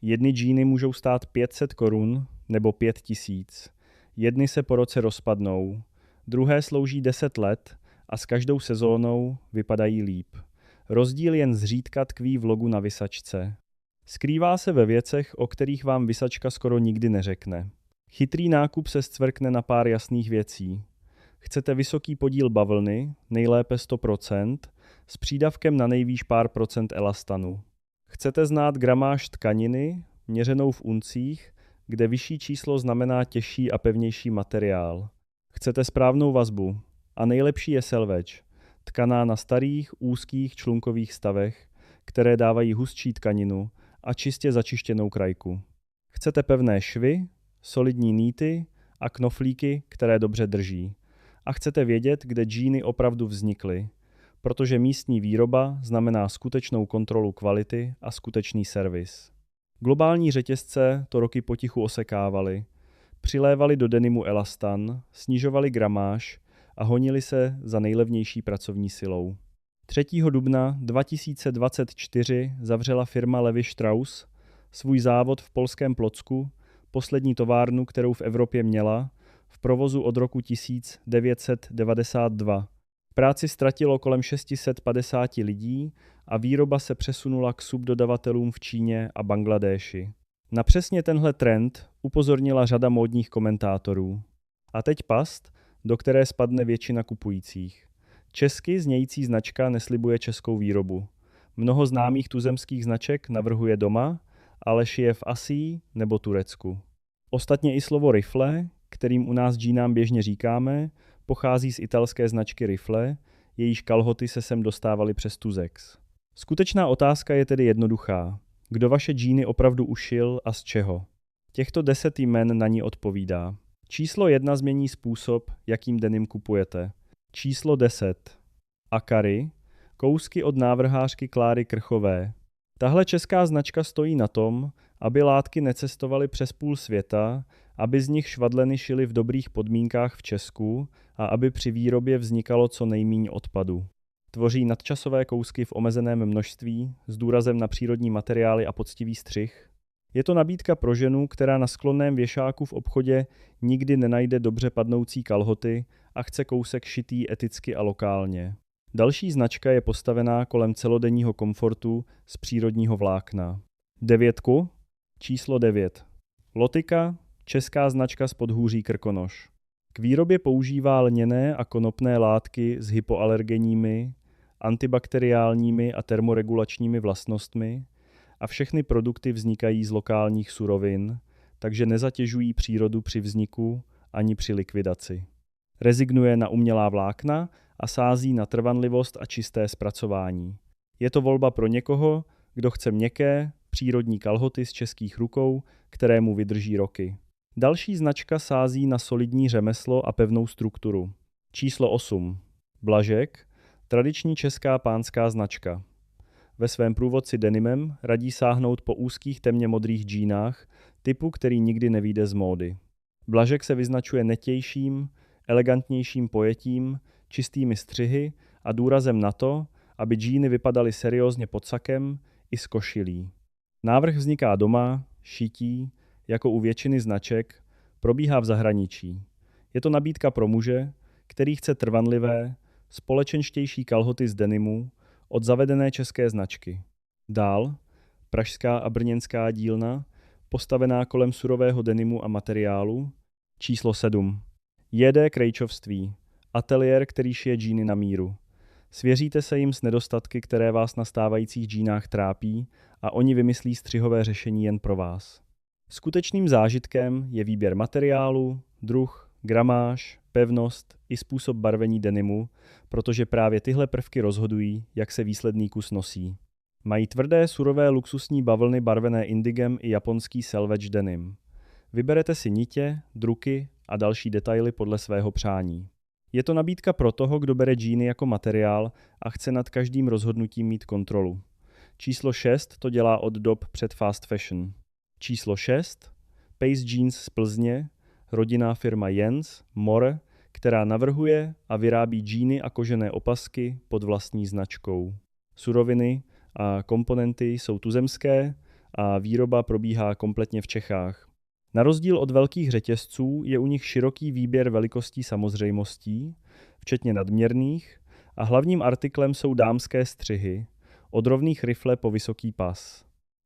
Jedny džíny můžou stát 500 korun nebo 5000. Jedny se po roce rozpadnou, druhé slouží 10 let a s každou sezónou vypadají líp. Rozdíl jen zřídka tkví v logu na visačce. Skrývá se ve věcech, o kterých vám visačka skoro nikdy neřekne. Chytrý nákup se scvrkne na pár jasných věcí. Chcete vysoký podíl bavlny, nejlépe 100%, s přídavkem na nejvýš pár procent elastanu. Chcete znát gramáž tkaniny, měřenou v uncích, kde vyšší číslo znamená těžší a pevnější materiál. Chcete správnou vazbu a nejlepší je selvedge, tkaná na starých, úzkých člunkových stavech, které dávají hustší tkaninu a čistě začištěnou krajku. Chcete pevné švy, solidní nýty a knoflíky, které dobře drží. A chcete vědět, kde džíny opravdu vznikly, protože místní výroba znamená skutečnou kontrolu kvality a skutečný servis. Globální řetězce to roky potichu osekávaly, přilévali do denimu elastan, snižovali gramáž a honili se za nejlevnější pracovní silou. 3. dubna 2024 zavřela firma Levi Strauss svůj závod v polském Plocku, poslední továrnu, kterou v Evropě měla, v provozu od roku 1992. Práci ztratilo kolem 650 lidí a výroba se přesunula k subdodavatelům v Číně a Bangladéši. Na přesně tenhle trend upozornila řada módních komentátorů. A teď past, do které spadne většina kupujících. Česky znějící značka neslibuje českou výrobu. Mnoho známých tuzemských značek navrhuje doma, ale šije v Asii nebo Turecku. Ostatně i slovo rifle, kterým u nás džínám běžně říkáme, pochází z italské značky Rifle, jejíž kalhoty se sem dostávaly přes Tuzex. Skutečná otázka je tedy jednoduchá. Kdo vaše džíny opravdu ušil a z čeho? Těchto 10 jmen na ní odpovídá. Číslo 1 změní způsob, jakým denim kupujete. Číslo 10. Akari, kousky od návrhářky Kláry Krchové. Tahle česká značka stojí na tom, aby látky necestovaly přes půl světa, aby z nich švadleny šily v dobrých podmínkách v Česku a aby při výrobě vznikalo co nejméně odpadu. Tvoří nadčasové kousky v omezeném množství s důrazem na přírodní materiály a poctivý střih. Je to nabídka pro ženu, která na sklonném věšáku v obchodě nikdy nenajde dobře padnoucí kalhoty a chce kousek šitý eticky a lokálně. Další značka je postavená kolem celodenního komfortu z přírodního vlákna. 9. Číslo 9. Lotika, česká značka z Podhůří Krkonoš. K výrobě používá lněné a konopné látky s hypoalergenními, antibakteriálními a termoregulačními vlastnostmi a všechny produkty vznikají z lokálních surovin, takže nezatěžují přírodu při vzniku ani při likvidaci. Rezignuje na umělá vlákna a sází na trvanlivost a čisté zpracování. Je to volba pro někoho, kdo chce měkké, přírodní kalhoty z českých rukou, které mu vydrží roky. Další značka sází na solidní řemeslo a pevnou strukturu. Číslo 8. Blažek, tradiční česká pánská značka. Ve svém průvodci denimem radí sáhnout po úzkých temně modrých džínách, typu, který nikdy nevyjde z módy. Blažek se vyznačuje netějším, elegantnějším pojetím, čistými střihy a důrazem na to, aby džíny vypadaly seriózně pod sakem i z košilí. Návrh vzniká doma, šití, jako u většiny značek, probíhá v zahraničí. Je to nabídka pro muže, který chce trvanlivé, společenštější kalhoty z denimu od zavedené české značky. Dál, pražská a brněnská dílna, postavená kolem surového denimu a materiálu. Číslo 7. JD Krejčovství, ateliér, který šije džíny na míru. Svěříte se jim s nedostatky, které vás na stávajících džínách trápí a oni vymyslí střihové řešení jen pro vás. Skutečným zážitkem je výběr materiálu, druh, gramáž, pevnost i způsob barvení denimu, protože právě tyhle prvky rozhodují, jak se výsledný kus nosí. Mají tvrdé, surové luxusní bavlny barvené indigem i japonský selvedge denim. Vyberete si nitě, druky a další detaily podle svého přání. Je to nabídka pro toho, kdo bere džíny jako materiál a chce nad každým rozhodnutím mít kontrolu. Číslo 6 to dělá od dob před fast fashion. Číslo 6. Pace Jeans z Plzně, rodinná firma Jens More, která navrhuje a vyrábí džíny a kožené opasky pod vlastní značkou. Suroviny a komponenty jsou tuzemské a výroba probíhá kompletně v Čechách. Na rozdíl od velkých řetězců je u nich široký výběr velikostí samozřejmostí, včetně nadměrných, a hlavním artiklem jsou dámské střihy, od rovných rifle po vysoký pas.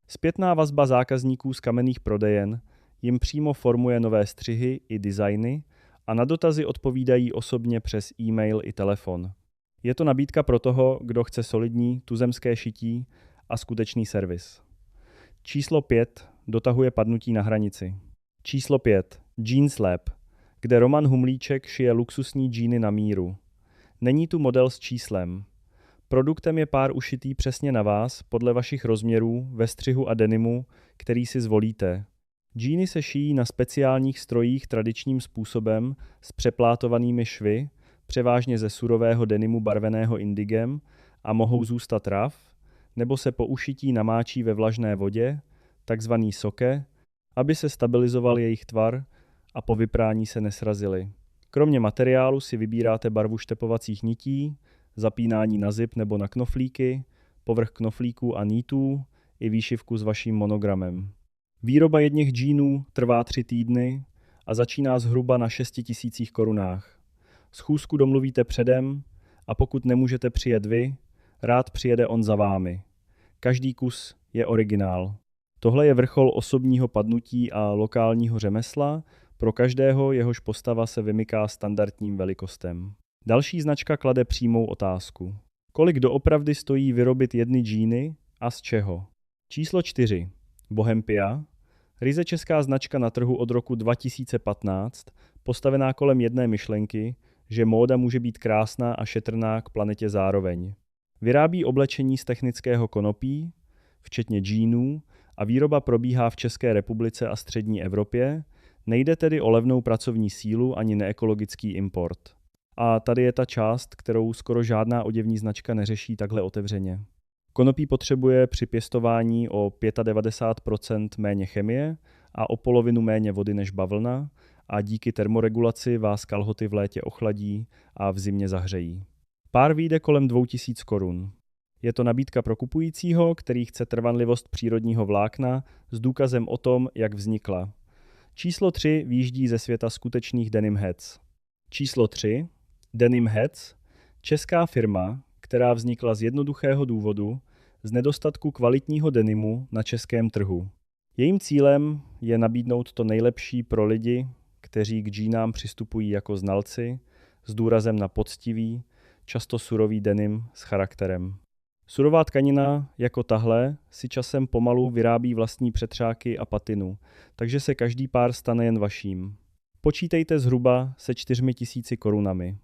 Zpětná vazba zákazníků z kamenných prodejen jim přímo formuje nové střihy i designy a na dotazy odpovídají osobně přes e-mail i telefon. Je to nabídka pro toho, kdo chce solidní tuzemské šití a skutečný servis. Číslo 5 dotahuje padnutí na hranici. Číslo 5. Jeans Lab, kde Roman Humlíček šije luxusní džíny na míru. Není tu model s číslem. Produktem je pár ušitý přesně na vás, podle vašich rozměrů, ve střihu a denimu, který si zvolíte. Džíny se šijí na speciálních strojích tradičním způsobem s přeplátovanými švy, převážně ze surového denimu barveného indigem, a mohou zůstat raf, nebo se po ušití namáčí ve vlažné vodě, takzvaný soke, aby se stabilizoval jejich tvar a po vyprání se nesrazily. Kromě materiálu si vybíráte barvu štepovacích nití, zapínání na zip nebo na knoflíky, povrch knoflíků a nítů i výšivku s vaším monogramem. Výroba jedněch džínů trvá 3 týdny a začíná zhruba na 6 000 korunách. Schůzku domluvíte předem a pokud nemůžete přijet vy, rád přijede on za vámi. Každý kus je originál. Tohle je vrchol osobního padnutí a lokálního řemesla pro každého, jehož postava se vymyká standardním velikostem. Další značka klade přímou otázku. Kolik doopravdy stojí vyrobit jedny džíny a z čeho? Číslo 4. Bohempia, ryze česká značka na trhu od roku 2015, postavená kolem jedné myšlenky, že móda může být krásná a šetrná k planetě zároveň. Vyrábí oblečení z technického konopí, včetně džínů, a výroba probíhá v České republice a střední Evropě, nejde tedy o levnou pracovní sílu ani neekologický import. A tady je ta část, kterou skoro žádná oděvní značka neřeší takhle otevřeně. Konopí potřebuje při pěstování o 95% méně chemie a o polovinu méně vody než bavlna a díky termoregulaci vás kalhoty v létě ochladí a v zimě zahřejí. Pár vyjde kolem 2000 korun. Je to nabídka pro kupujícího, který chce trvanlivost přírodního vlákna s důkazem o tom, jak vznikla. Číslo 3 výjíždí ze světa skutečných denim heads. Číslo 3. Denim Heads, česká firma, která vznikla z jednoduchého důvodu, z nedostatku kvalitního denimu na českém trhu. Jejím cílem je nabídnout to nejlepší pro lidi, kteří k džínám přistupují jako znalci, s důrazem na poctivý, často surový denim s charakterem. Surová tkanina, jako tahle, si časem pomalu vyrábí vlastní přetřáky a patinu, takže se každý pár stane jen vaším. Počítejte zhruba se 4 000 korunami.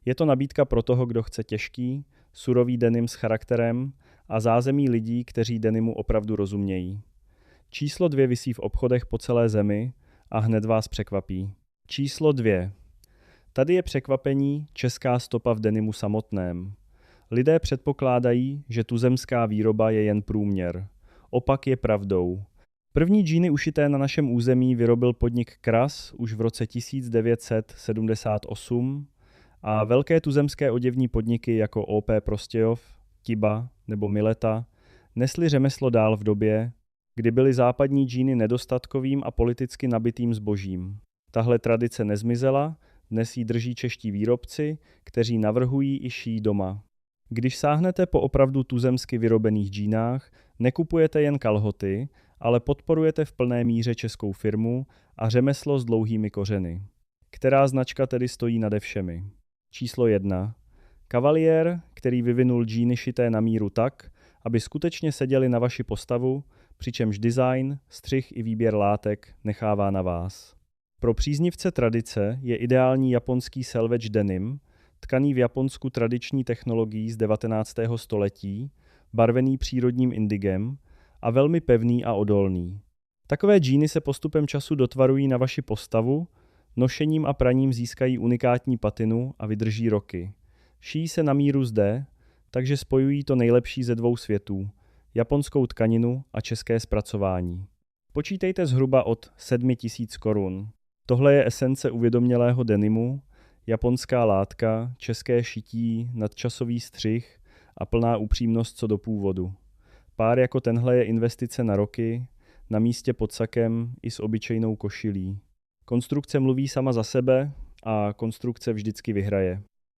Je to nabídka pro toho, kdo chce těžký, surový denim s charakterem a zázemí lidí, kteří denimu opravdu rozumějí. Číslo 2 visí v obchodech po celé zemi a hned vás překvapí. Číslo 2. Tady je překvapení, česká stopa v denimu samotném. Lidé předpokládají, že tuzemská výroba je jen průměr. Opak je pravdou. První džíny ušité na našem území vyrobil podnik Kras už v roce 1978 a velké tuzemské oděvní podniky jako OP Prostějov, Tiba nebo Mileta nesly řemeslo dál v době, kdy byly západní džíny nedostatkovým a politicky nabitým zbožím. Tahle tradice nezmizela, dnes ji drží čeští výrobci, kteří navrhují i šijí doma. Když sáhnete po opravdu tuzemsky vyrobených džínách, nekupujete jen kalhoty, ale podporujete v plné míře českou firmu a řemeslo s dlouhými kořeny. Která značka tedy stojí nade všemi? Číslo 1. Cavalier, který vyvinul džíny šité na míru tak, aby skutečně seděly na vaši postavu, přičemž design, střih i výběr látek nechává na vás. Pro příznivce tradice je ideální japonský selvedge denim, tkaný v Japonsku tradiční technologií z 19. století, barvený přírodním indigem a velmi pevný a odolný. Takové džíny se postupem času dotvarují na vaši postavu, nošením a praním získají unikátní patinu a vydrží roky. Šijí se na míru zde, takže spojují to nejlepší ze dvou světů, japonskou tkaninu a české zpracování. Počítejte zhruba od 7 000 korun. Tohle je esence uvědomělého denimu, japonská látka, české šití, nadčasový střih a plná upřímnost co do původu. Pár jako tenhle je investice na roky na místě pod sakem i s obyčejnou košilí. Konstrukce mluví sama za sebe a konstrukce vždycky vyhraje.